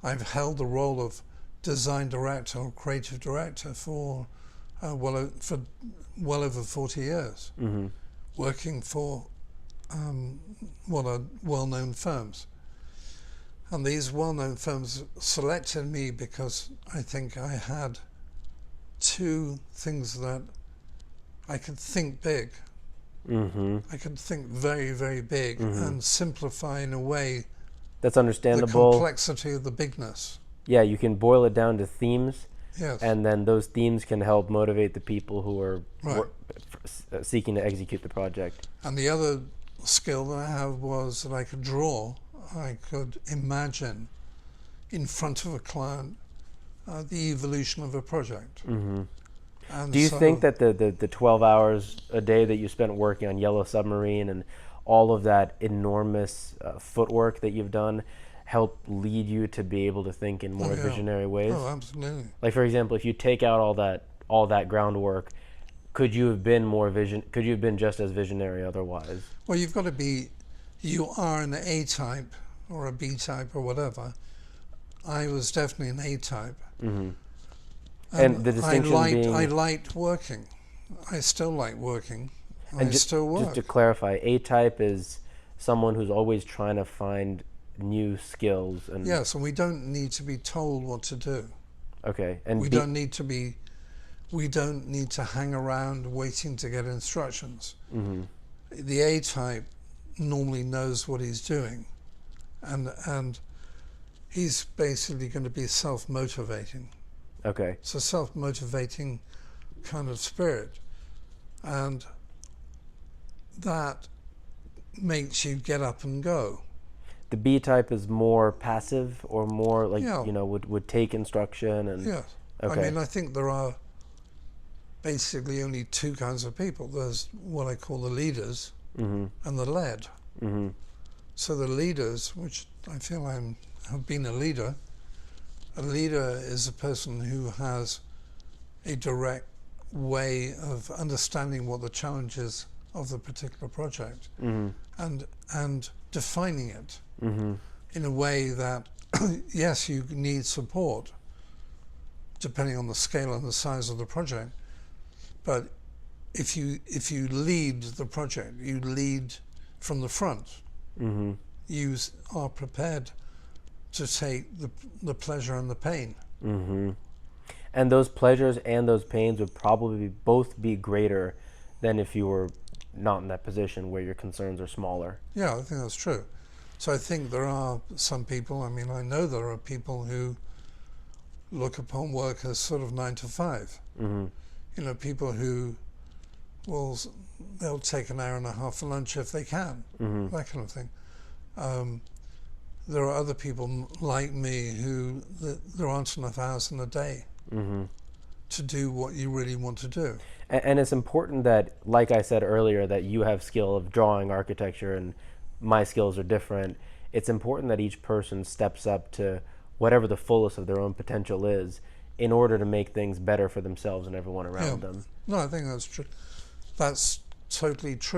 I've held the role of design director or creative director for well over 40 years, working for what are well-known firms. And these well-known firms selected me because I think I had two things: that I could think big. I could think very, very big and simplify in a way That's the understandable. complexity of the bigness. Yeah, you can boil it down to themes, Yes. and then those themes can help motivate the people who are Right. seeking to execute the project. And the other skill that I have was that I could draw. I could imagine in front of a client the evolution of a project. And Do you so, think that the 12 hours a day that you spent working on Yellow Submarine and all of that enormous footwork that you've done helped lead you to be able to think in more visionary ways? Oh, absolutely. Like, for example, if you take out all that groundwork, could you have been could you have been just as visionary otherwise? Well, you've got to be, you are an A type or a B type or whatever. I was definitely an A type. And the distinction being... I liked working. I still like working. And I still work. just to clarify, A-type is someone who's always trying to find new skills. And Yes, and we don't need to be told what to do. Okay. And We don't need to hang around waiting to get instructions. The A type normally knows what he's doing, and he's basically going to be self-motivating. Okay. It's a self-motivating kind of spirit, and that makes you get up and go. The B-type is more passive, or more like, Yeah. would take instruction and... Yes. Okay. I mean, I think there are basically only two kinds of people. There's what I call the leaders and the led. So the leaders, which I feel have been a leader is a person who has a direct way of understanding what the challenges of the particular project and defining it in a way that, yes, you need support depending on the scale and the size of the project, but if you lead the project, you lead from the front. You are prepared to take the pleasure and the pain. And those pleasures and those pains would probably both be greater than if you were not in that position where your concerns are smaller. Yeah, I think that's true. So I think there are some people, I mean, I know there are people who look upon work as sort of 9 to 5. People who they'll take an hour and a half for lunch if they can, that kind of thing. There are other people like me who there aren't enough hours in a day to do what you really want to do. And it's important that, like I said earlier, that you have skill of drawing architecture and my skills are different. It's important that each person steps up to whatever the fullest of their own potential is in order to make things better for themselves and everyone around them. No, I think that's true. That's totally true.